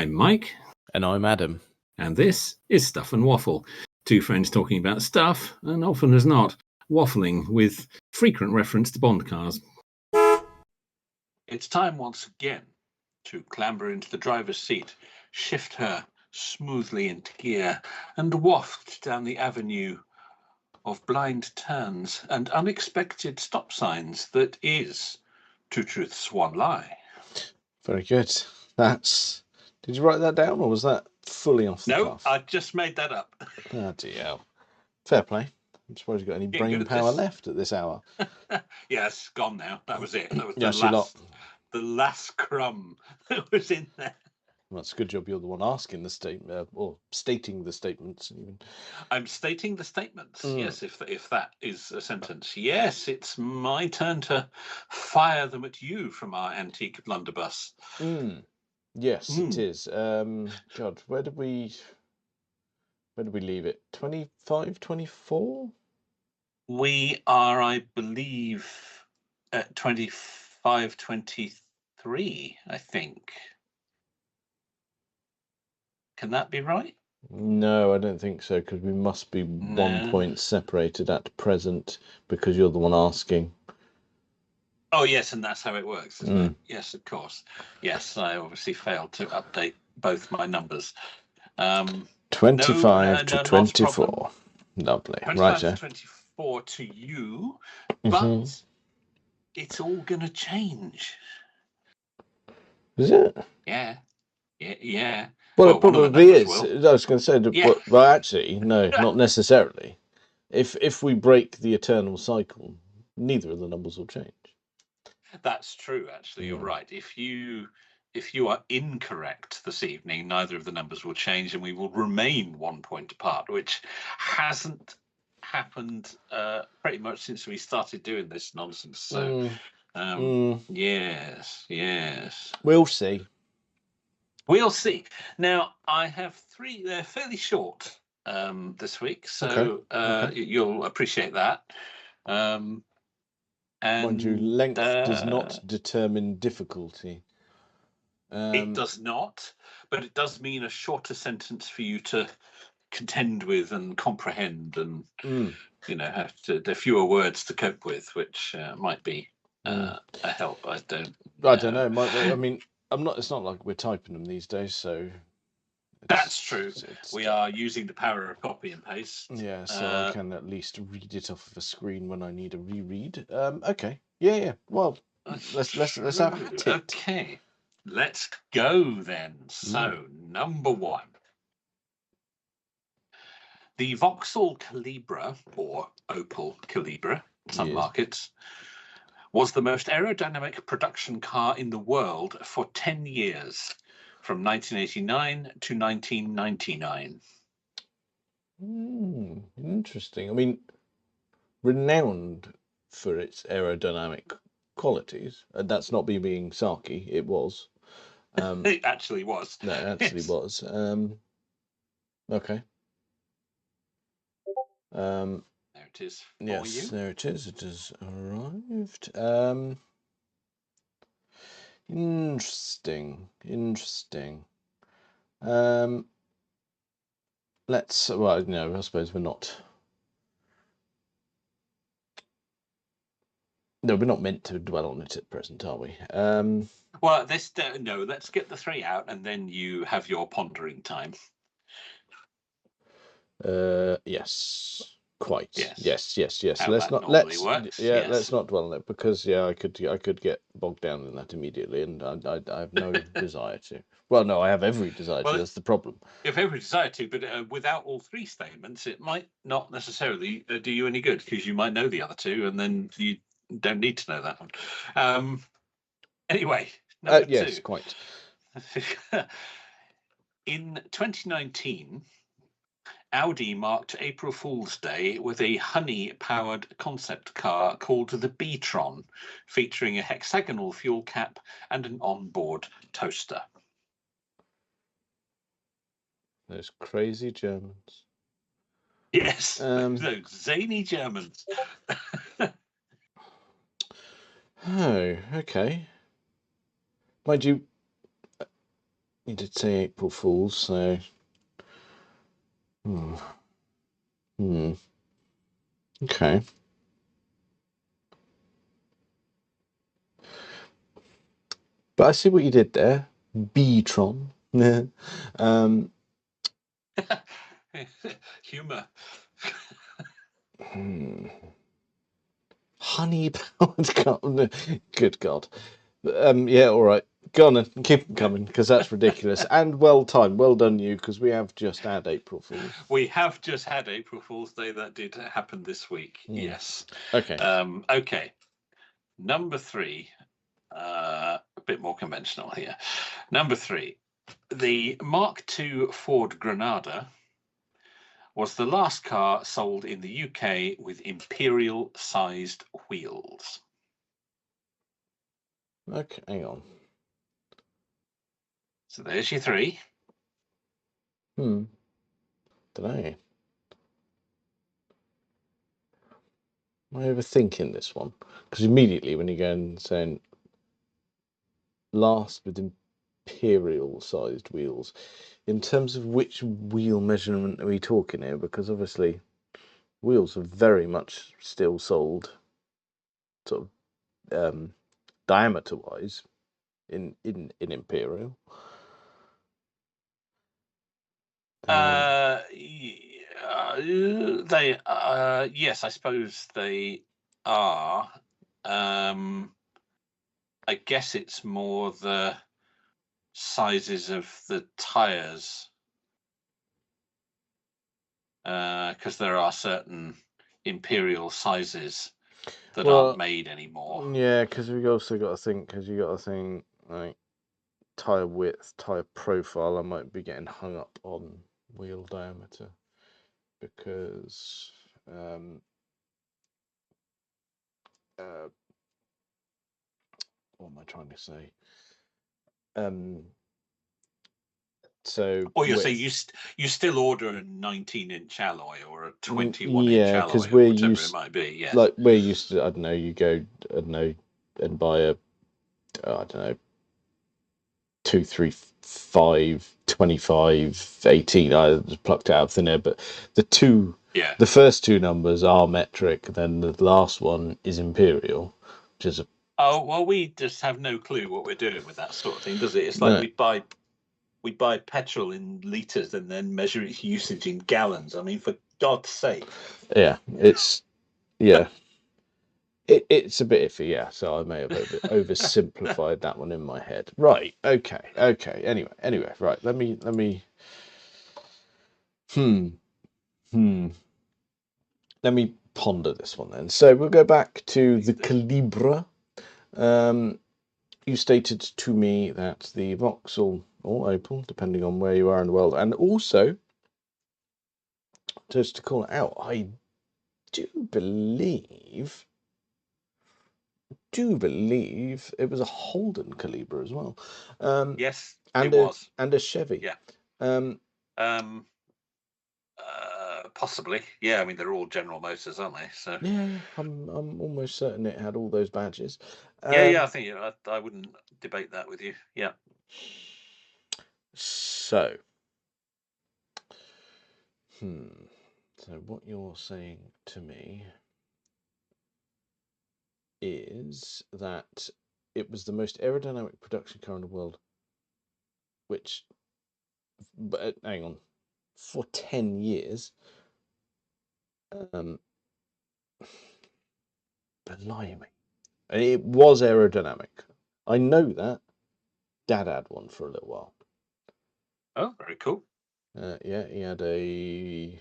I'm Mike. And I'm Adam. And this is Stuff and Waffle. Two friends talking about stuff, and often as not, waffling with frequent reference to Bond cars. It's time once again to clamber into the driver's seat, shift her smoothly into gear, and waft down the avenue of blind turns and unexpected stop signs that is Two Truths, One Lie. Very good. Did you write that down, or was that fully off the cuff? No, I just made that up. Oh dear. Fair play. I'm surprised you've got any brain power left at this hour. Yes, gone now. That was it. That was the last crumb that was in there. Well, it's a good job you're the one asking the statement, or stating the statements. Even. I'm stating the statements. Yes, if that is a sentence. Yes, it's my turn to fire them at you from our antique blunderbuss. Yes, it is. God, where did we leave it? 25, 24? We are, I believe, at 25, 23, I think. Can that be right? No, I don't think so, because we must be 1 point separated at present, because you're the one asking. Oh, yes, and that's how it works, isn't it? Yes, of course. Yes, I obviously failed to update both my numbers. 25 to 24. Lovely. 25 to 24 to you, but it's all going to change. Is it? Yeah. Well, it probably is. I was going to say, well, actually, no, not necessarily. If we break the eternal cycle, neither of the numbers will change. That's true, actually. You're right. If you are incorrect this evening, neither of the numbers will change and we will remain 1 point apart, which hasn't happened pretty much since we started doing this nonsense. So, yes. We'll see. We'll see. Now, I have three. They're fairly short this week, so you'll appreciate that. And mind you, length does not determine difficulty. It does not, but it does mean a shorter sentence for you to contend with and comprehend, and have to. There are fewer words to cope with, which might be a help. I don't know. I mean, it's not like we're typing them these days, so. That's true. We are using the power of copy and paste. Yeah, so I can at least read it off of a screen when I need a reread. Okay. Yeah. Well, let's have it. Okay. Let's go then. So, number one. The Vauxhall Calibra, or Opel Calibra, some markets, was the most aerodynamic production car in the world for 10 years, from 1989 to 1999. Interesting. I mean, renowned for its aerodynamic qualities, and that's not me being sarky, it was. It actually was. No, it actually was. Okay. There it is. Yes, there it is. It has arrived. Interesting. I suppose we're not. No, we're not meant to dwell on it at present, are we? Well, let's get the three out, and then you have your pondering time. Yes, quite. Yes. How let's not dwell on it, because I could get bogged down in that immediately, and I have no desire to. Well, no, I have every desire to. That's the problem. You have every desire to, but without all three statements, it might not necessarily do you any good, because you might know the other two, and then you don't need to know that one. Anyway, number yes, two. Quite. In 2019, Audi marked April Fool's Day with a honey-powered concept car called the B-Tron, featuring a hexagonal fuel cap and an onboard toaster. Those crazy Germans. Yes, those zany Germans. Oh, okay. Mind you, You did say April Fools, so. Okay. But I see what you did there. B-Tron. Humour. Honey powered car. Good God. Yeah, all right. Go on and keep them coming, because that's ridiculous. And well timed. Well done, you, because we have just had April Fools. We have just had April Fool's Day. That did happen this week. Yes. Okay. Okay. Number 3. A bit more conventional here. Number 3. The Mark II Ford Granada was the last car sold in the UK with imperial-sized wheels. Okay, hang on. So there's your 3. Don't know. Am I overthinking this one? Because immediately when you go and saying last with imperial-sized wheels, in terms of which wheel measurement are we talking here? Because obviously wheels are very much still sold sort of diameter-wise in imperial. They yes, I suppose they are. I guess it's more the sizes of the tires, because there are certain imperial sizes that aren't made anymore. Yeah, because we also got to think, like tire width, tire profile. I might be getting hung up on wheel diameter because what am I trying to say? So. Or you say you still order a 19-inch alloy or a 21-inch alloy, or whatever it might be. Yeah. Like we're used to, I don't know, you go, I don't know, and buy a, I don't know, 2, 3, 5, 25, 18. I just plucked it out of thin air, but the first 2 numbers are metric, then the last one is imperial, which is a. Oh well, we just have no clue what we're doing with that sort of thing, does it? It's like we buy petrol in litres and then measure its usage in gallons. I mean, for God's sake. Yeah, it's it's a bit iffy, yeah. So I may have oversimplified that one in my head. Right. Okay. Anyway. Right. Let me. Let me ponder this one then. So we'll go back to the Calibra. You stated to me that the Vauxhall or Opel, depending on where you are in the world, and also, just to call it out, I do believe it was a Holden Calibra as well. Yes, and it was. And a Chevy. Yeah. Possibly. Yeah, I mean, they're all General Motors, aren't they? So yeah, I'm almost certain it had all those badges. I think I wouldn't debate that with you. Yeah. So, so what you're saying to me is that it was the most aerodynamic production car in the world, which, but hang on, for 10 years. Blimey. It was aerodynamic. I know that. Dad had one for a little while. Oh, very cool. Yeah, he had a.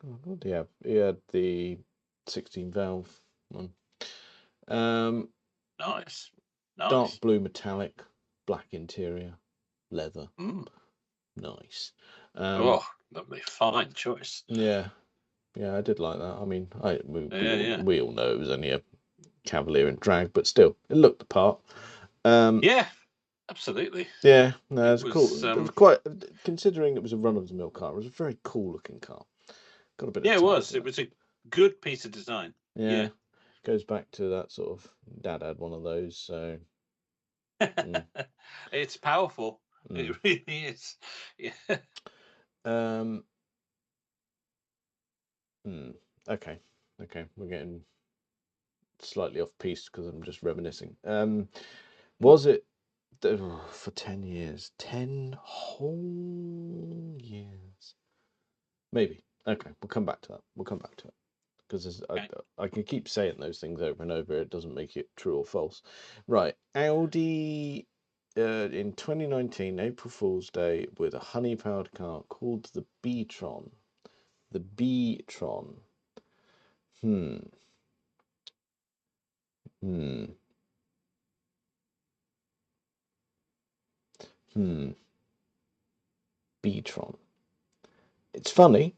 What did he have? He had the 16 valve one. Nice. Dark blue metallic, black interior, leather. Nice. Oh, lovely. Fine choice. Yeah, I did like that. I mean, we all know it was only a Cavalier in drag, but still, it looked the part. Yeah, absolutely. Yeah, no, it was cool. It was quite, considering it was a run-of-the-mill car, it was a very cool-looking car. Got a bit. Yeah, it was. It was a good piece of design. Yeah, goes back to that sort of. Dad had one of those, so. It's powerful. It really is. Yeah. Okay. We're getting slightly off piece because I'm just reminiscing. Was it for 10 years? 10 whole years? Maybe. Okay, we'll come back to that. Because I can keep saying those things over and over. It doesn't make it true or false. Right. Audi in 2019, April Fool's Day, with a honey-powered car called the B-Tron. The B-Tron. B-Tron. It's funny.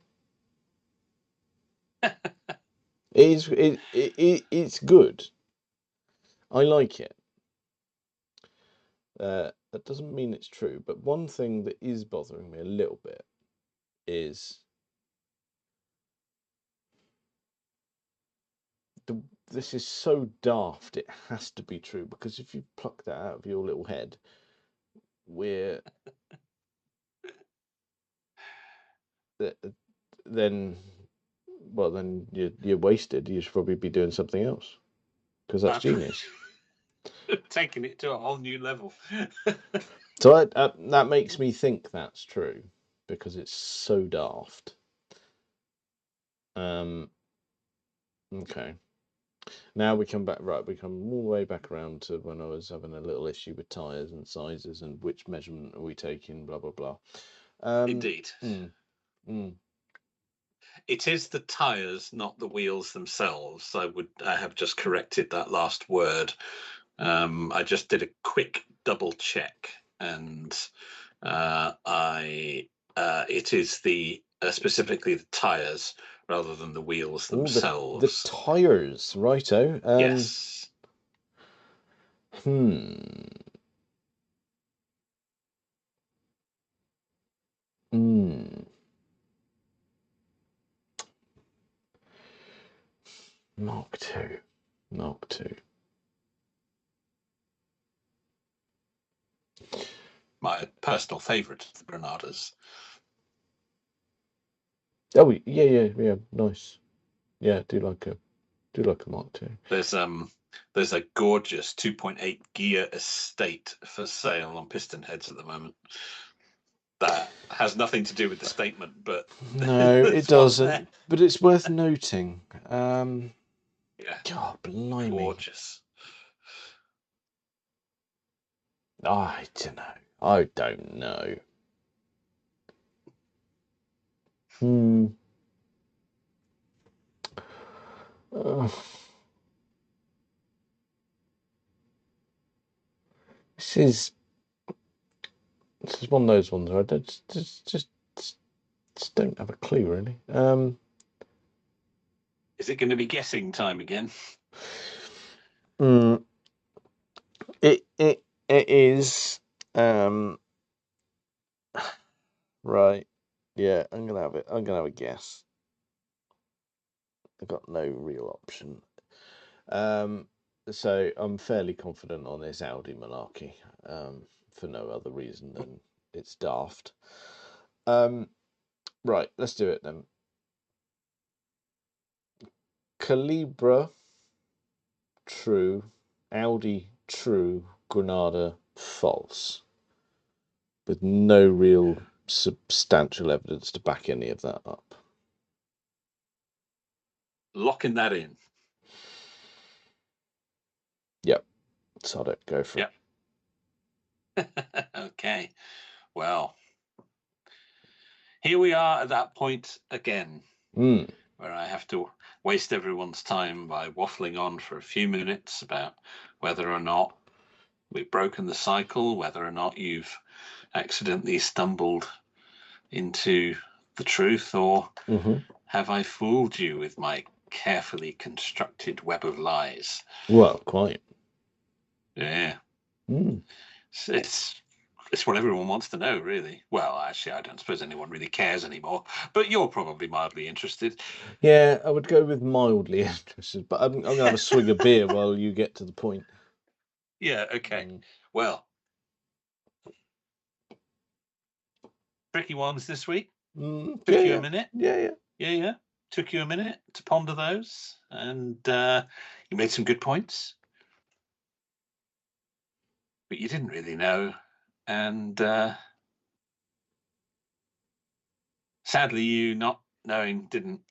It's good. I like it. That doesn't mean it's true, but one thing that is bothering me a little bit is this is so daft. It has to be true, because if you pluck that out of your little head, then you're wasted. You should probably be doing something else, because that's genius. Taking it to a whole new level. So that makes me think that's true, because it's so daft. Okay. Now we come back, right, we come all the way back around to when I was having a little issue with tyres and sizes and which measurement are we taking, blah, blah, blah. Indeed. It is the tyres, not the wheels themselves. I have just corrected that last word. I just did a quick double check, and it is specifically the tyres rather than the wheels themselves. The tyres, righto. Yes. Mark II. My personal favourite, the Granadas. Oh yeah, nice. Yeah, do like a Mark II. There's a gorgeous 2.8 gear estate for sale on Piston Heads at the moment. That has nothing to do with the statement, but no, it doesn't. But it's worth noting. Yeah. God, blimey. Gorgeous. I don't know. This is one of those ones where I just don't have a clue, really. Is it going to be guessing time again? It is. Right. Yeah, I'm gonna have it. I'm gonna have a guess. I've got no real option. So I'm fairly confident on this Audi malarkey, for no other reason than it's daft. Right, let's do it then. Calibra, true. Audi, true. Granada, false. With no real substantial evidence to back any of that up. Locking that in. Yep. Sod it. Go for it. Okay. Well, here we are at that point again, where I have to waste everyone's time by waffling on for a few minutes about whether or not we've broken the cycle, whether or not you've accidentally stumbled into the truth, or have I fooled you with my carefully constructed web of lies? Well, quite. Yeah. It's what everyone wants to know, really. Well, actually, I don't suppose anyone really cares anymore, but you're probably mildly interested. Yeah, I would go with mildly interested, but I'm going to have a swig of beer while you get to the point. Yeah, okay. Well, tricky ones this week. Yeah, Took you yeah. a minute. Yeah. Yeah. Took you a minute to ponder those, and you made some good points, but you didn't really know, and sadly, you not knowing didn't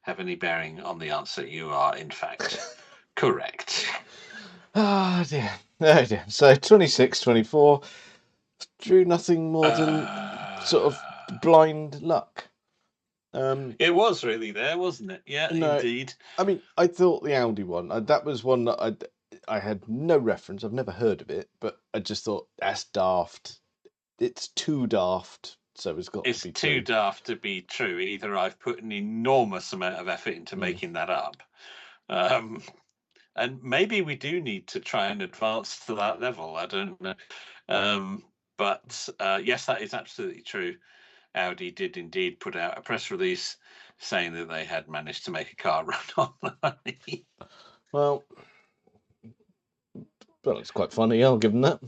have any bearing on the answer. You are, in fact, correct. Oh dear. Oh dear. So 26, 24. Drew nothing more than sort of blind luck. It was really there, wasn't it? Yeah, No, indeed. I mean, I thought the Audi one, that was one that I had no reference. I've never heard of it, but I just thought, that's daft. It's too daft, so it's got to be Too true. daft to be true. Either I've put an enormous amount of effort into making that up, and maybe we do need to try and advance to that level. I don't know. But yes, that is absolutely true. Audi did indeed put out a press release saying that they had managed to make a car run on money. Well, it's quite funny. I'll give them that.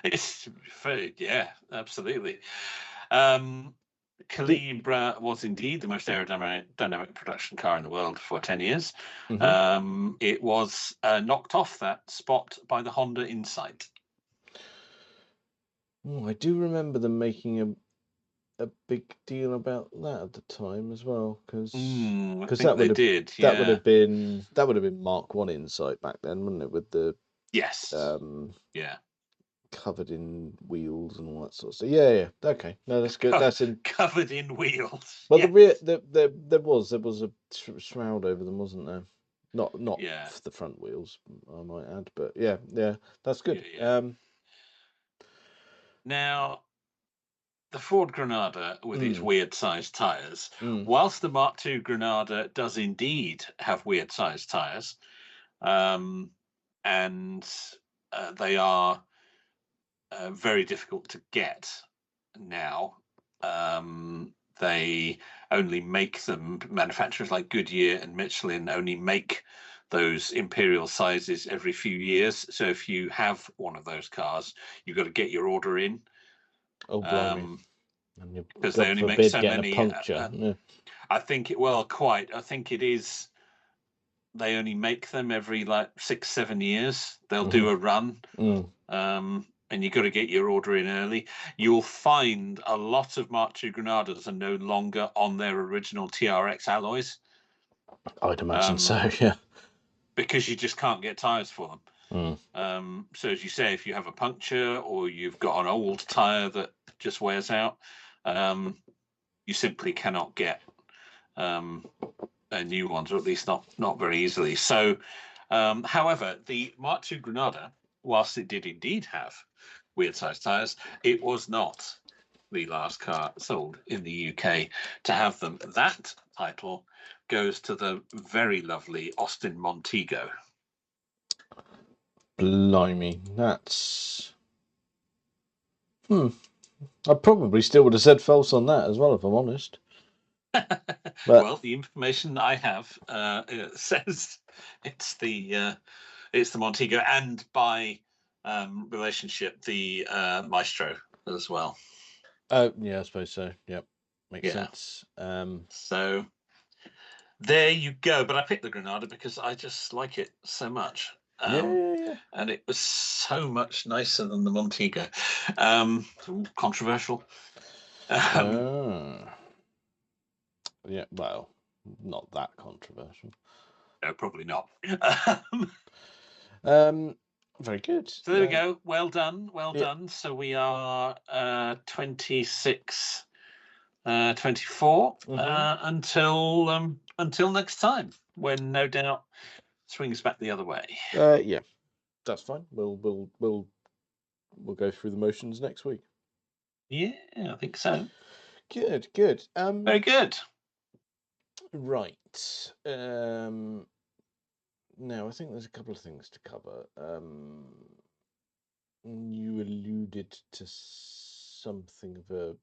It's yeah, absolutely. Calibra was indeed the most aerodynamic production car in the world for 10 years. Mm-hmm. It was knocked off that spot by the Honda Insight. Oh, I do remember them making a big deal about that at the time as well, because that would have been Mark 1 Insight back then, wouldn't it? With the covered in wheels and all that sort of stuff. Yeah. Okay, no, that's good. That's in covered in wheels. Well, the rear, there was a shroud over them, wasn't there? Not the front wheels, I might add, but yeah, that's good. Now, the Ford Granada with its weird sized tyres, whilst the Mark II Granada does indeed have weird sized tyres, and they are very difficult to get now. They only make them, manufacturers like Goodyear and Michelin only make those imperial sizes every few years. So if you have one of those cars, you've got to get your order in. Oh, blimey. Because they only make so many. A puncture. I think I think it is. They only make them every 6-7 years. They'll do a run. And you've got to get your order in early. You'll find a lot of Mark II Granadas are no longer on their original TRX alloys. I'd imagine so, yeah. Because you just can't get tyres for them. So as you say, if you have a puncture or you've got an old tyre that just wears out, you simply cannot get new ones, or at least not very easily. So, however, the Mark II Granada, whilst it did indeed have weird sized tyres, it was not the last car sold in the UK to have them. That title goes to the very lovely Austin Montego. Blimey, that's... I probably still would have said false on that as well, if I'm honest. Well, the information I have says it's the Montego, and by relationship, the Maestro as well. Oh, yeah, I suppose so. Yep, makes sense. So there you go. But I picked the Granada because I just like it so much. And it was so much nicer than the Montego. Controversial. Yeah, well, not that controversial. No, probably not. Very good. So there we go. Well done. So we are 26, 24 until next time, when no doubt swings back the other way. Yeah, that's fine. We'll go through the motions next week. Yeah, I think so. Good. Very good. Right. Now, I think there's a couple of things to cover. You alluded to something of a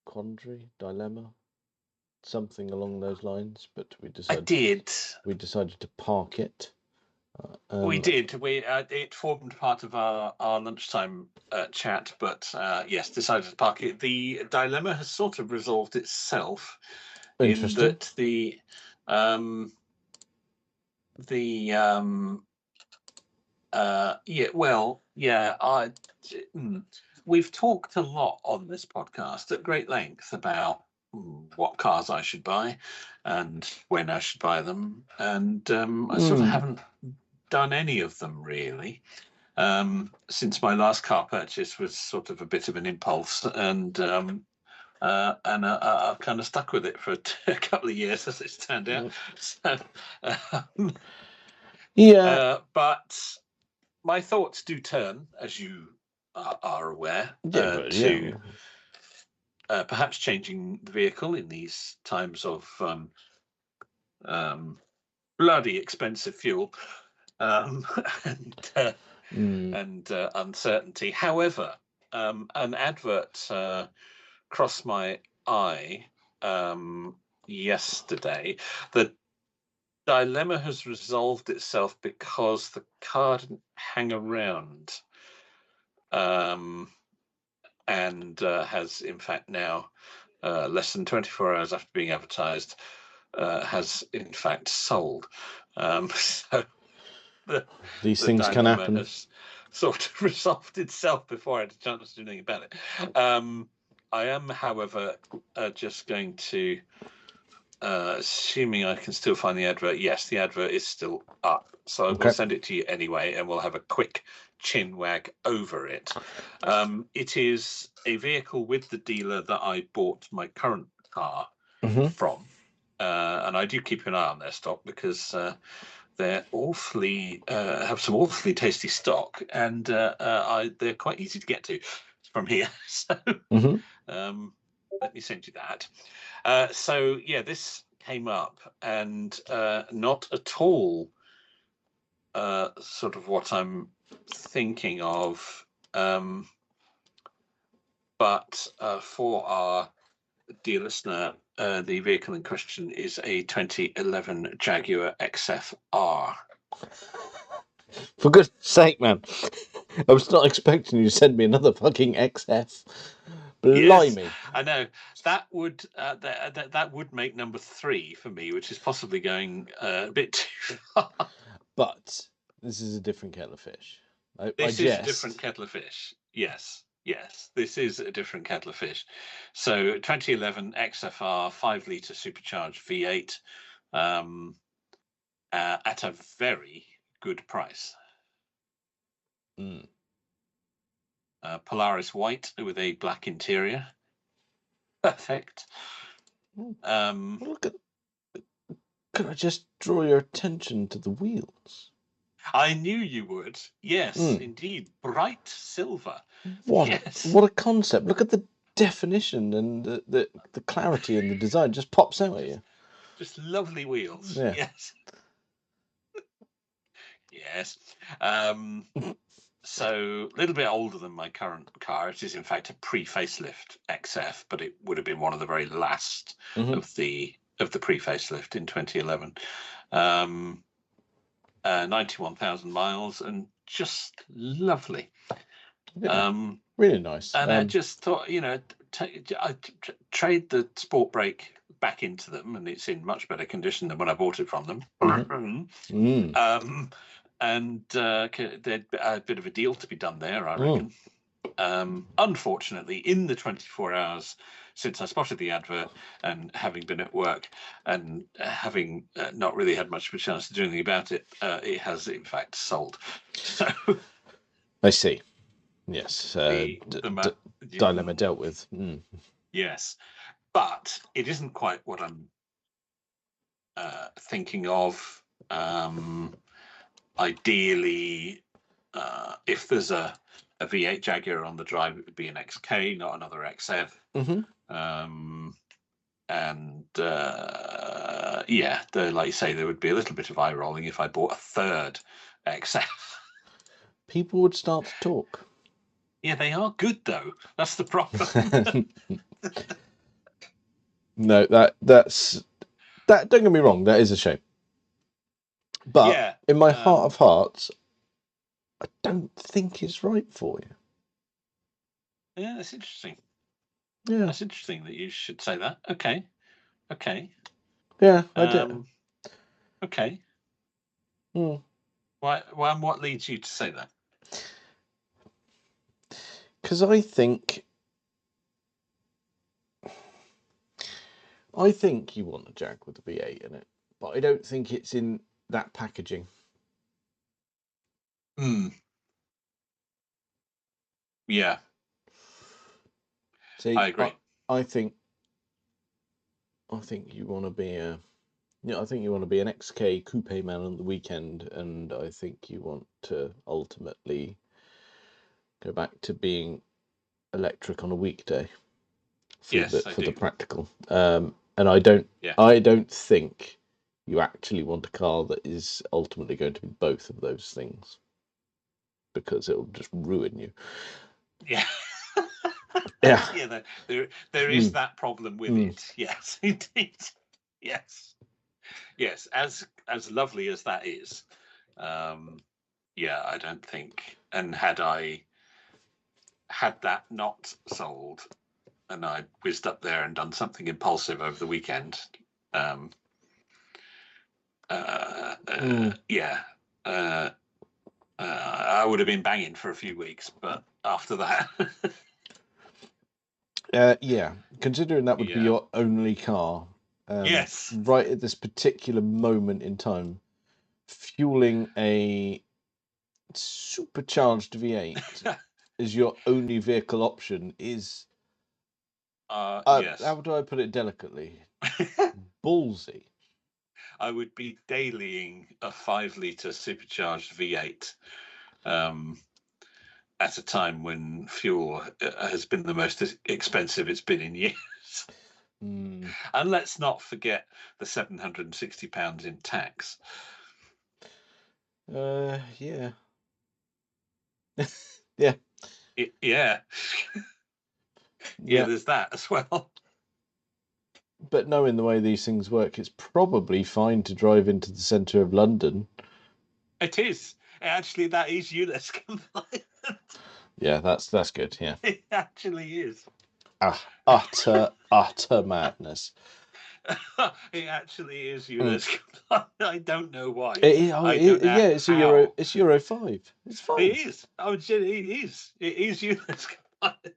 quandary, dilemma, something along those lines, but we decided to park it We did. It formed part of our lunchtime chat, but yes, decided to park it. The dilemma has sort of resolved itself in Interesting. that we've talked a lot on this podcast at great length about what cars I should buy and when I should buy them, and I sort of haven't done any of them really. Since my last car purchase was sort of a bit of an impulse, and I've kind of stuck with it for a couple of years, as it's turned out. So, but my thoughts do turn, as you are aware, to perhaps changing the vehicle in these times of bloody expensive fuel and uncertainty. However, an advert crossed my eye yesterday. The dilemma has resolved itself because the car didn't hang around, and has in fact now, less than 24 hours after being advertised, has in fact sold. So these things can happen. Has sort of resolved itself before I had a chance to do anything about it. I am, however, just going to, assuming I can still find the advert. Yes, the advert is still up, so I will send it to you anyway, and we'll have a quick chin wag over it. It is a vehicle with the dealer that I bought my current car from, and I do keep an eye on their stock because they're awfully have some awfully tasty stock, and they're quite easy to get to from here. So let me send you that. So yeah, this came up, and not at all sort of what I'm thinking of, but for our dear listener, the vehicle in question is a 2011 Jaguar XFR. For goodness sake, man. I was not expecting you to send me another fucking XF. Blimey. Yes, I know. That would that would make number 3 for me, which is possibly going a bit too far. But this is a different kettle of fish. This is a different kettle of fish. Yes, this is a different kettle of fish. So 2011 XFR 5-litre supercharged V8 at a very good price. Polaris white with a black interior. Perfect. Look at. Could I just draw your attention to the wheels? I knew you would. Yes, indeed. Bright silver. What a concept. Look at the definition and the clarity and the design just pops out at you. Just lovely wheels. Yeah. Yes. Yes. So a little bit older than my current car. It is in fact a pre-facelift XF, but it would have been one of the very last of the pre-facelift in 2011. 91,000 miles and just lovely. Really nice. And I just thought, I trade the Sport Brake back into them, and it's in much better condition than when I bought it from them. And there'd a bit of a deal to be done there, I reckon. Unfortunately, in the 24 hours since I spotted the advert, and having been at work and having not really had much of a chance to do anything about it, it has in fact sold. So I see. Yes, dilemma dealt with. Yes, but it isn't quite what I'm thinking of. Ideally, if there's a V8 Jaguar on the drive, it would be an XK, not another XF. Like you say, there would be a little bit of eye rolling if I bought a third XF. People would start to talk. Yeah, they are good though. That's the problem. No, that's that. Don't get me wrong. That is a shame. But Yeah. in my heart of hearts, I don't think it's right for you. Yeah, that's interesting. Yeah. That's interesting that you should say that. Okay. Yeah, I do. Okay. Why? What leads you to say that? Because I think you want a Jag with a V8 in it, but I don't think it's in that packaging. Yeah. See, I agree. I think you want to be I think you want to be an XK coupe man on the weekend, and I think you want to ultimately go back to being electric on a weekday for the practical. And I don't think you actually want a car that is ultimately going to be both of those things, because it'll just ruin you. Yeah. Yeah. Yeah. There is that problem with it. Yes, indeed. Yes. As lovely as that is, yeah, I don't think. And had that not sold, and I whizzed up there and done something impulsive over the weekend, I would have been banging for a few weeks, but after that, yeah, considering that would be your only car, yes, right at this particular moment in time, fueling a supercharged V8 is your only vehicle option is, yes. How do I put it delicately? Ballsy. I would be dailying a 5-litre supercharged V8 at a time when fuel has been the most expensive it's been in years. And let's not forget the £760 in tax. Yeah. Yeah. Yeah, there's that as well. But knowing the way these things work, it's probably fine to drive into the centre of London. It is. Actually, that is ULEZ compliant. Yeah, that's good. Yeah. It actually is. Utter madness. It actually is ULEZ compliant. I don't know why. It's Euro 5. It's fine. It is. It is. It is ULEZ compliant.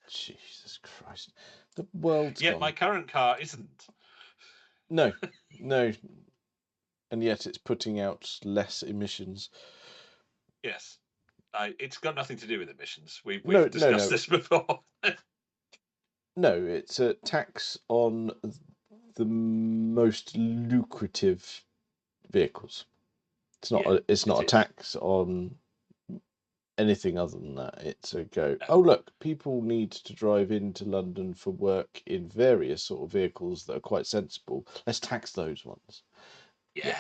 Jesus Christ. The world's gone. My current car isn't. No. And yet it's putting out less emissions. Yes. It's got nothing to do with emissions. We've discussed this before. No, it's a tax on the most lucrative vehicles. It's not a tax on anything other than that. It's a go. Oh, look, people need to drive into London for work in various sort of vehicles that are quite sensible. Let's tax those ones. Yeah.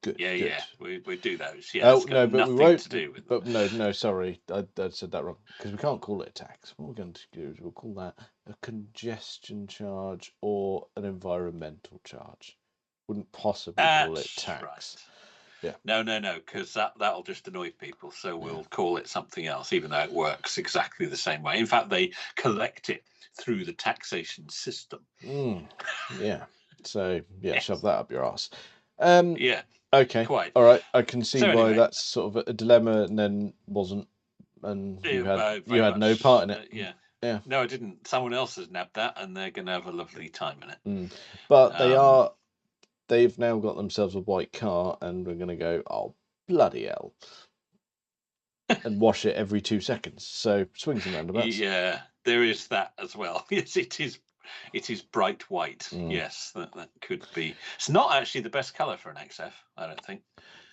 Good. Yeah. We do those. Yeah. It's got but nothing we won't. To do with but no, sorry, I said that wrong, because we can't call it a tax. What we're going to do is we'll call that a congestion charge or an environmental charge. Wouldn't possibly call it tax. Right. Yeah. No, because that'll just annoy people. So we'll call it something else, even though it works exactly the same way. In fact, they collect it through the taxation system. Yeah. So Yes. Shove that up your ass. Yeah. Okay. Quite. All right. I can see why anyway, that's sort of a dilemma, and then wasn't, and you had no part in it. Yeah. Yeah. No, I didn't. Someone else has nabbed that, and they're going to have a lovely time in it. But they've now got themselves a white car, and we're going to go, oh, bloody hell, and wash it every 2 seconds. So swings and roundabouts. Yeah, there is that as well. Yes, it is. It is bright white. Yes, that could be. It's not actually the best colour for an XF, I don't think.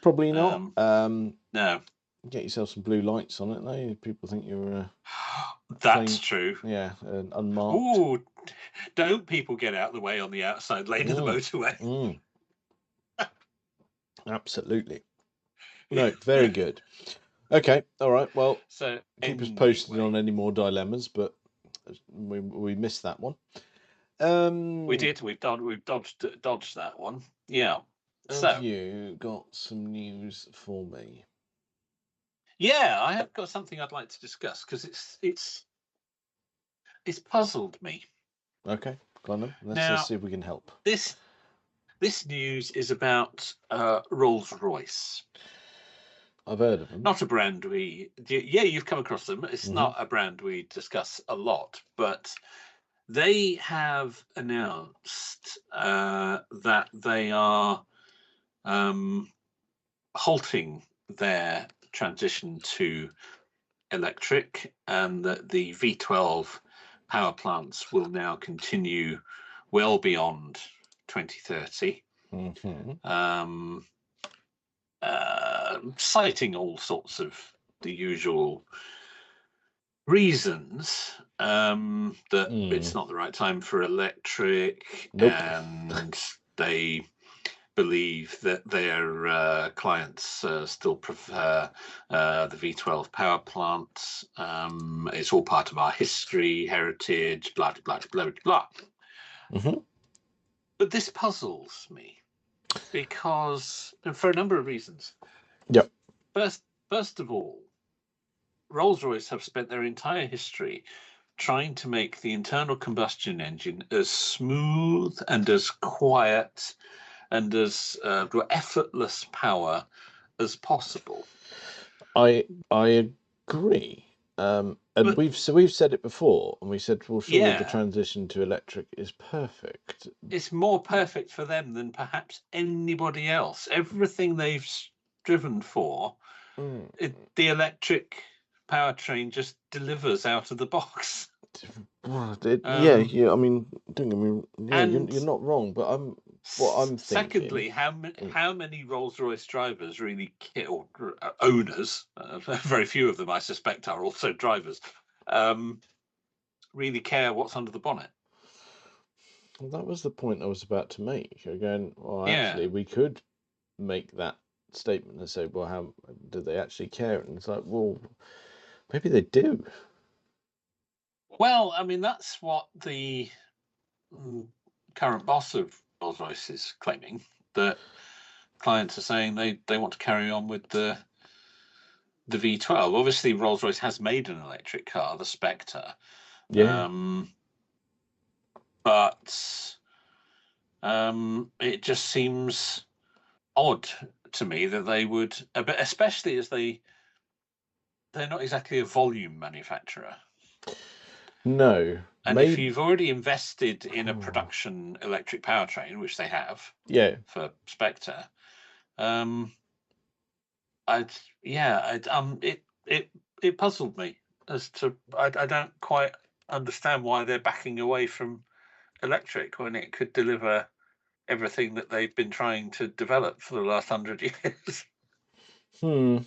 Probably not. No. Get yourself some blue lights on it, though. People think you're. That's true. Yeah, unmarked. Ooh, don't people get out of the way on the outside lane of the motorway? Absolutely. No, very good. Okay, all right. Well, so keep us posted on any more dilemmas, but we missed that one. We did. We've dodged that one. Yeah. So, have you got some news for me? yeah, I have got something I'd like to discuss because it's puzzled me. Okay, go on then. Let's Now, see if we can help. this news is about Rolls-Royce. I've heard of them. Not a brand you've come across them. It's Mhm. not a brand we discuss a lot, but they have announced that they are halting their transition to electric, and that the V12 power plants will now continue well beyond 2030. Mhm. Citing all sorts of the usual reasons that it's not the right time for electric, Nope. and they believe that their clients still prefer the V12 power plants. It's all part of our history, heritage, blah, blah, blah, blah, blah. Mhm. But this puzzles me because, for a number of reasons. Yep. First of all, Rolls-Royce have spent their entire history trying to make the internal combustion engine as smooth and as quiet and as effortless power as possible. I agree. And But we've said it before, and we said, well, surely the yeah, transition to electric is perfect. it's more perfect for them than perhaps anybody else. Everything they've striven for, Mm. the electric powertrain just delivers out of the box. Well, Um, yeah. I mean, don't get me. Yeah, and you're not wrong, but what I'm thinking. secondly, how many Rolls-Royce drivers really or owners, very few of them, I suspect, are also drivers, really care what's under the bonnet? Well, that was the point I was about to make. Again, well, Yeah. actually, we could make that statement and say, well, how do they actually care? And it's like, well, maybe they do. Well, I mean, that's what the current boss of Rolls-Royce is claiming, that clients are saying they want to carry on with the V12. Obviously, Rolls-Royce has made an electric car, the Spectre, Yeah. but it just seems odd to me that they would, especially as they're not exactly a volume manufacturer. No. And if Maybe. you've already invested in a production electric powertrain, which they have, Yeah. for Spectre, it puzzled me as to I don't quite understand why they're backing away from electric when it could deliver everything that they've been trying to develop for the last 100 years. Hmm.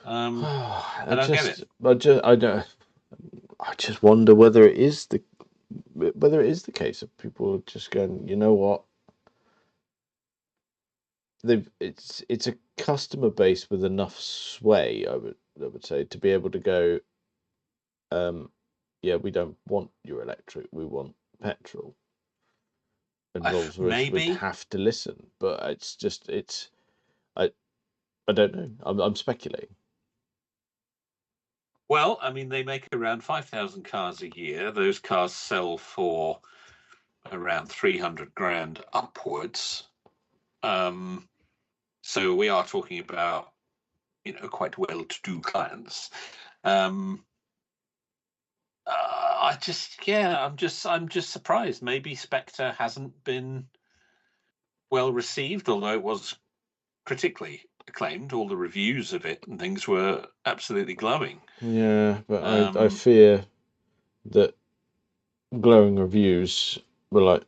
I don't get it. I just wonder whether it is the case of people just going, you know what? It's a customer base with enough sway, I would say, to be able to go, yeah, we don't want your electric, we want petrol. And Rolls-Royce would Maybe. have to listen, but I don't know. I'm speculating. Well, I mean, they make around 5,000 cars a year. Those cars sell for around 300 grand upwards. So we are talking about, quite well-to-do clients. I'm just surprised. Maybe Spectre hasn't been well received, although it was critically acclaimed. All the reviews of it and things were absolutely glowing. Yeah, but I fear that glowing reviews were like,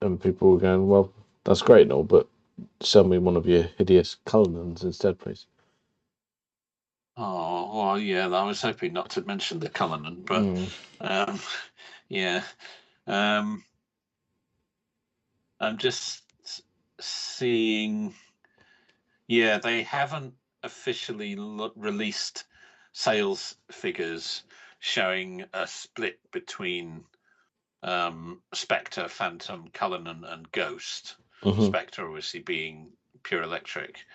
and people were going, well, that's great and all, but sell me one of your hideous Cullinans instead, please. Oh, well, yeah, I was hoping not to mention the Cullinan, but yeah. Um, I'm just seeing, yeah, they haven't officially released sales figures showing a split between Spectre, Phantom, Cullinan, and Ghost. Mhm. Spectre obviously being pure electric.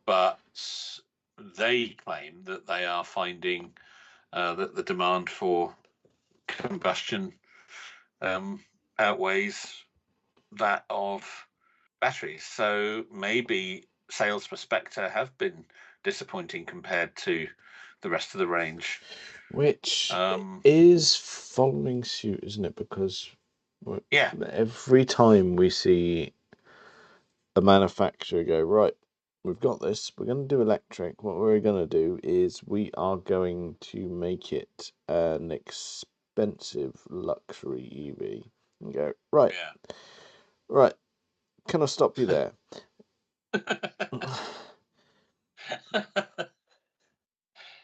But they claim that they are finding that the demand for combustion outweighs that of batteries. So maybe sales for Spectre have been disappointing compared to the rest of the range. Which is following suit, isn't it? Because Yeah, every time we see a manufacturer go, right, we've got this, we're going to do electric, what we're going to do is we are going to make it an expensive luxury EV. And go, right, yeah. right, can I stop you there?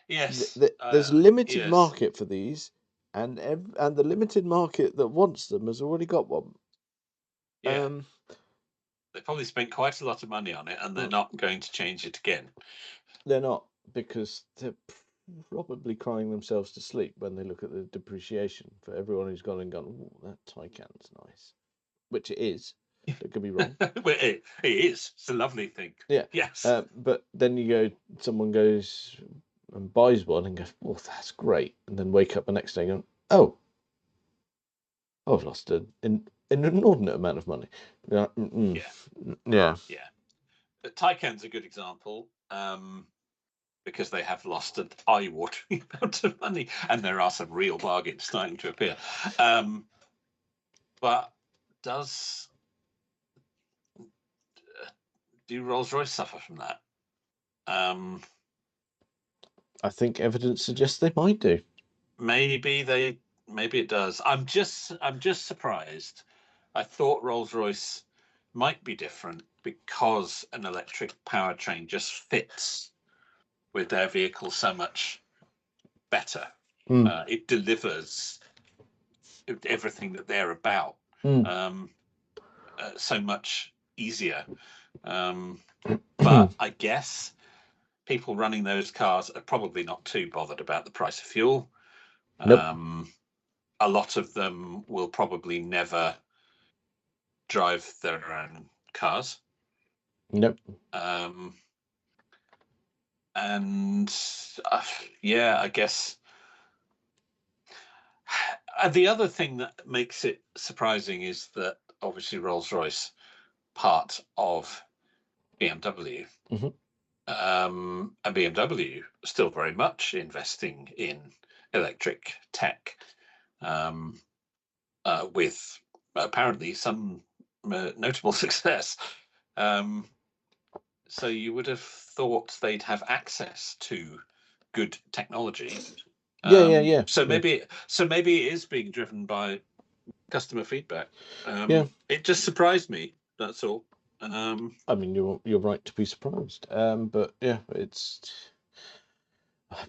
Yes. There's limited yes. market for these, and the limited market that wants them has already got one. Yeah. They probably spent quite a lot of money on it, and they're not going to change it again. They're not, because they're probably crying themselves to sleep when they look at the depreciation for everyone who's gone and gone, "Ooh, that Taycan's nice," which it is. Don't get me wrong. Well, it is. It's a lovely thing. Yeah. Yes. But then someone goes and buys one and goes, "Oh, that's great," and then wake up the next day and go, "Oh, I've lost an inordinate amount of money." Yeah. Yeah. Yeah. Taycan's a good example. Because they have lost an eye-watering amount of money, and there are some real bargains starting to appear. But do Rolls-Royce suffer from that? I think evidence suggests they might do. Maybe it does. I'm just surprised. I thought Rolls-Royce might be different because an electric powertrain just fits with their vehicle so much better. It delivers everything that they're about so much easier. But I guess people running those cars are probably not too bothered about the price of fuel. Nope. A lot of them will probably never drive their own cars. Nope. And yeah, I guess the other thing that makes it surprising is that obviously Rolls-Royce, part of BMW, and BMW still very much investing in electric tech, with apparently some notable success. So you would have thought they'd have access to good technology. Yeah. So maybe it is being driven by customer feedback. It just surprised me. That's all. I mean, you're right to be surprised. But yeah,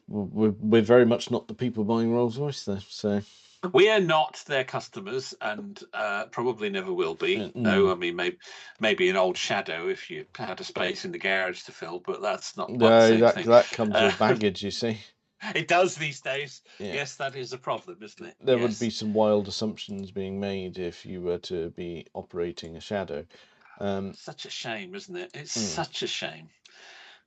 we're very much not the people buying Rolls-Royce there. So we are not their customers, and probably never will be. No, I mean maybe an old Shadow if you had a space in the garage to fill, but that's not quite the same thing. That comes with baggage, you see. It does these days. Yeah. Yes, that is a problem, isn't it? There would be some wild assumptions being made if you were to be operating a Shadow. Such a shame, isn't it? It's such a shame.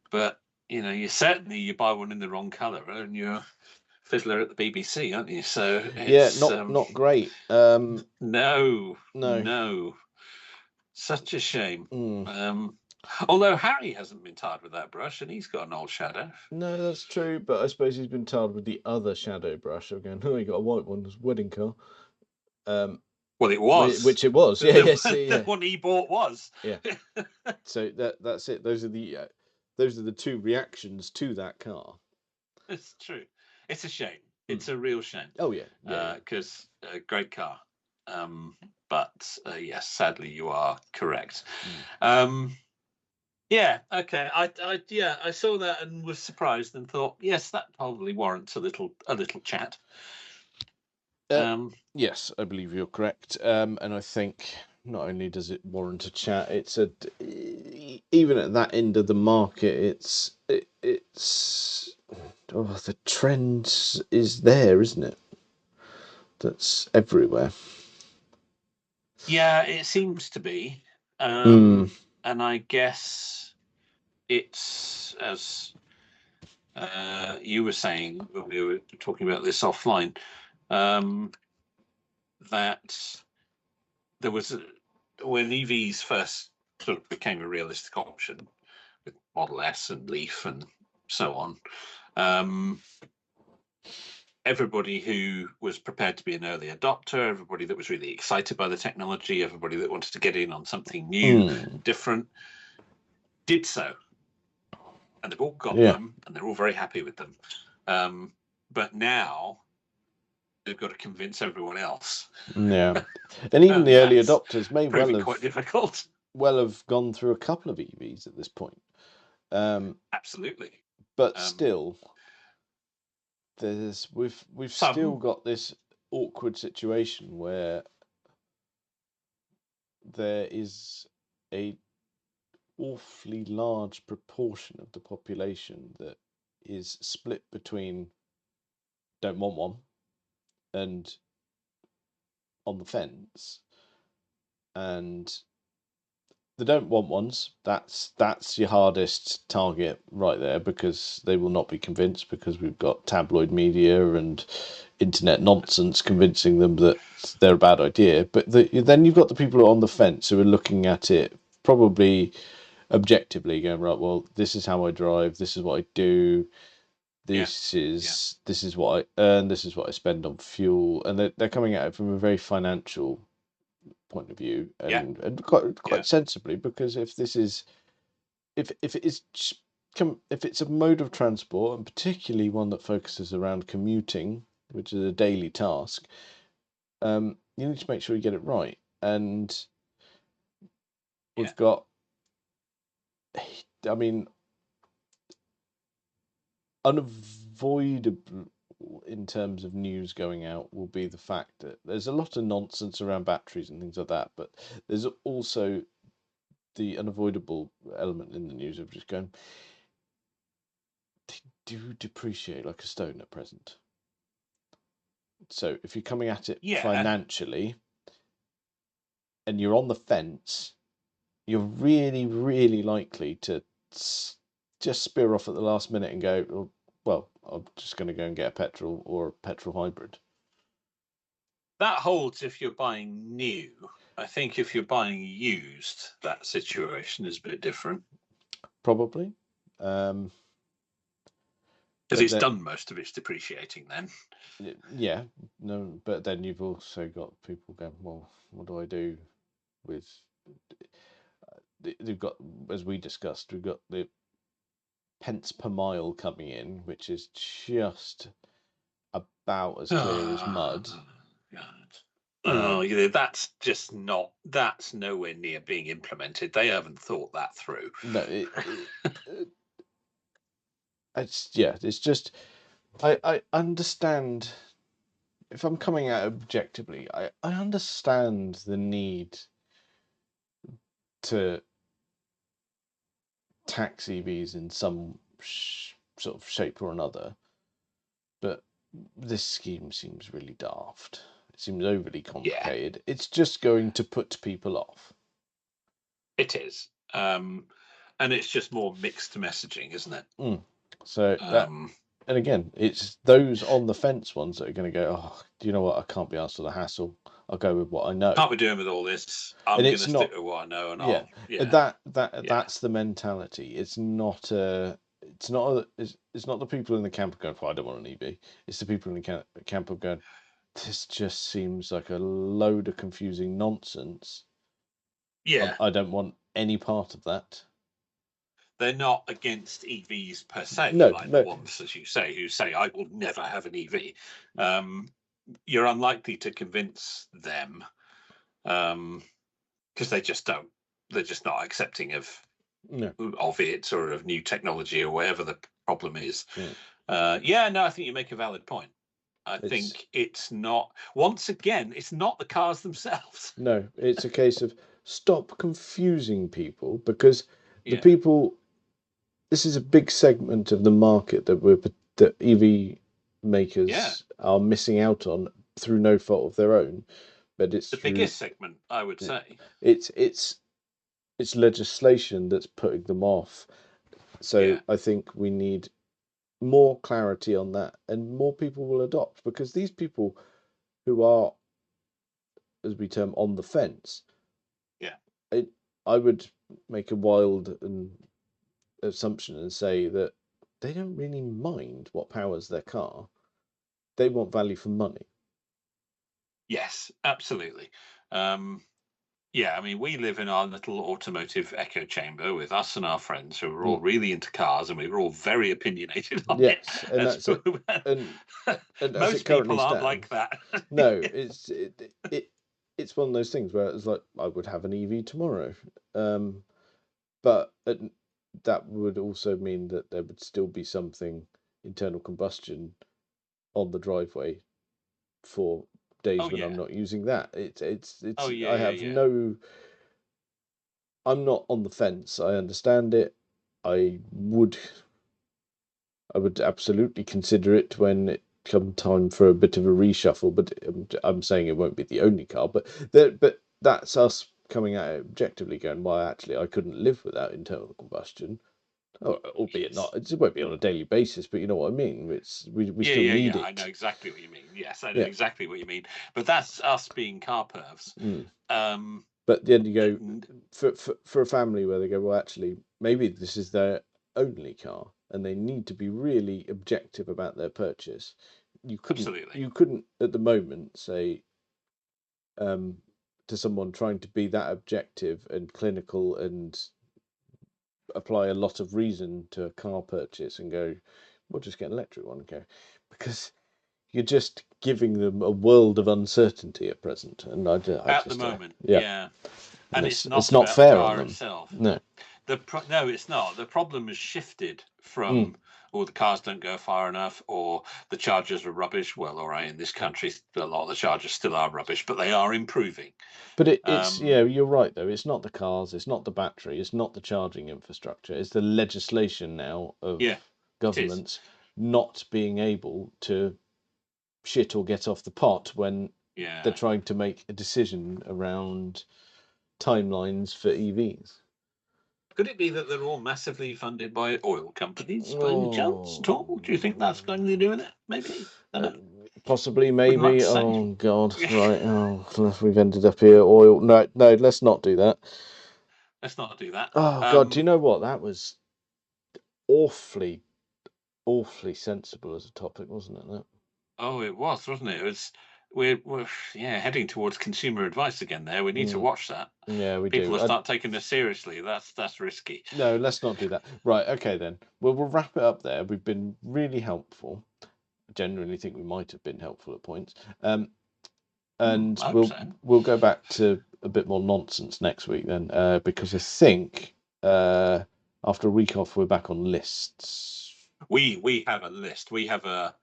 But you buy one in the wrong colour, and you're fiddler at the BBC, aren't you? So it's, not great. No. Such a shame. Although Harry hasn't been tarred with that brush, and he's got an old Shadow. No, that's true, but I suppose he's been tarred with the other Shadow brush. Again, you got a white one, it's a wedding car. Well, it was, which it was. The one he bought was. Yeah. So that's it. Those are the two reactions to that car. It's true. It's a shame. It's a real shame. Oh yeah. Because great car. But yes, sadly you are correct. Yeah. Okay. I saw that and was surprised and thought, yes, that probably warrants a little chat. Yes, I believe you're correct. And I think not only does it warrant a chat, even at that end of the market, the trend is there, isn't it? that's everywhere. Yeah, it seems to be. Mm. And I guess it's, as you were saying when we were talking about this offline, that there was, when EVs first sort of became a realistic option with Model S and Leaf and so on, everybody who was prepared to be an early adopter, everybody that was really excited by the technology, everybody that wanted to get in on something new, different, did so. And they've all got them, and they're all very happy with them. But now they've got to convince everyone else. Yeah, and even the early adopters may well have quite difficult. Well have gone through a couple of EVs at this point. Absolutely, but still, we've still got this awkward situation where there is a awfully large proportion of the population that is split between don't want one and on the fence, and the don't want ones, that's your hardest target right there, because they will not be convinced, because we've got tabloid media and internet nonsense convincing them that they're a bad idea. But then you've got the people who are on the fence who are looking at it probably objectively, going, right, well, this is how I drive, this is what I do, this is what I earn, this is what I spend on fuel, and they're coming at it from a very financial point of view, and quite sensibly, because if it's a mode of transport, and particularly one that focuses around commuting, which is a daily task, you need to make sure you get it right. And we've got, I mean, unavoidable in terms of news going out will be the fact that there's a lot of nonsense around batteries and things like that, but there's also the unavoidable element in the news of just going, they do depreciate like a stone at present. So if you're coming at it financially and you're on the fence, you're really, really likely to just spear off at the last minute and go, well, I'm just going to go and get a petrol or a petrol hybrid. That holds if you're buying new. I think if you're buying used, that situation is a bit different. Probably. Because it's done most of its depreciating then. Yeah, no, but then you've also got people going, well, what do I do with... They've got, as we discussed, we've got the pence per mile coming in, which is just about as clear as mud. That's just not. That's nowhere near being implemented. They haven't thought that through. No, it's just. I understand. If I'm coming at it objectively, I understand the need to tax EVs in some sort of shape or another, but this scheme seems really daft. It seems overly complicated. Yeah. It's just going to put people off. It is. And it's just more mixed messaging, isn't it? So that, and again, it's those on the fence ones that are going to go, oh, do you know what? I can't be asked for the hassle. I'll go with what I know. Can't be doing with all this. I'm going to stick with what I know, and that's the mentality. It's not the people in the camp going, oh, I don't want an EV. It's the people in the camp of going, this just seems like a load of confusing nonsense. Yeah, I don't want any part of that. They're not against EVs per se, the ones, as you say, who say, I will never have an EV. You're unlikely to convince them because they just don't. They're just not accepting of it or of new technology or whatever the problem is. I think you make a valid point. I think it's not, once again, it's not the cars themselves. No, it's a case of stop confusing people, because the people, this is a big segment of the market that EV makers are missing out on, through no fault of their own, but it's the through, biggest segment, I would say. It's legislation that's putting them off. So Yeah. I think we need more clarity on that, and more people will adopt, because these people who are, as we term, on the fence, I would make a wild assumption and say that they don't really mind what powers their car. They want value for money. Yes, absolutely. Yeah, I mean, we live in our little automotive echo chamber with us and our friends who are all really into cars, and we were all very opinionated on it. Yes, and that's it. And as most it currently people aren't stands, like that. no, it's one of those things where it's like, I would have an EV tomorrow, but that would also mean that there would still be something internal combustion on the driveway for days when I'm not using that. It's I have no. I'm not on the fence. I understand it. I would absolutely consider it when it come time for a bit of a reshuffle. But I'm saying it won't be the only car. But that's us coming at it objectively, going, well, actually, I couldn't live without internal combustion. Albeit not, it won't be on a daily basis, but you know what I mean. We still need it. I know exactly what you mean. Yes, I know exactly what you mean. But that's us being car pervs. But then you go for a family where they go, well, actually, maybe this is their only car, and they need to be really objective about their purchase. You couldn't at the moment say to someone trying to be that objective and clinical and apply a lot of reason to a car purchase and go, we'll just get an electric one and go, because you're just giving them a world of uncertainty at present. And at the moment, and it's not fair on them. Itself. No, no, it's not. The problem has shifted from the cars don't go far enough, or the chargers are rubbish. Well, all right, in this country, a lot of the chargers still are rubbish, but they are improving. But it's you're right though. It's not the cars, it's not the battery, it's not the charging infrastructure. It's the legislation now of governments not being able to shit or get off the pot when they're trying to make a decision around timelines for EVs. Could it be that they're all massively funded by oil companies by any chance at all? Do you think that's going to do with it? Maybe. Possibly, maybe. Oh God! Right. Oh, we've ended up here. Oil. No. Let's not do that. Let's not do that. Oh God! Do you know what? That was awfully sensible as a topic, wasn't it? That. Oh, it was, wasn't it? It was. We're heading towards consumer advice again. There, we need to watch that. Yeah, we People do. will start taking this seriously. That's risky. No, let's not do that. Right. Okay then. Well, we'll wrap it up there. We've been really helpful. I genuinely think we might have been helpful at points. And we'll go back to a bit more nonsense next week then, because I think after a week off we're back on lists. We have a list. We have a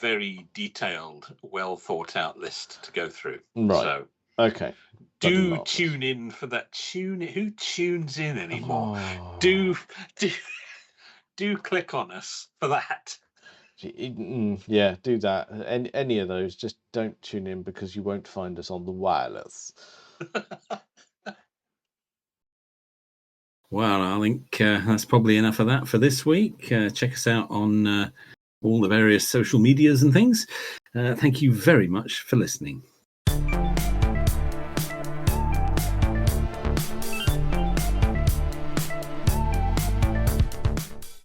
very detailed, well thought out list to go through. Right. So okay. Do tune in for that. Who tunes in anymore? Do click on us for that. Yeah, do that. Any of those, just don't tune in because you won't find us on the wireless. Well, I think that's probably enough of that for this week. Check us out on all the various social medias and things. Thank you very much for listening.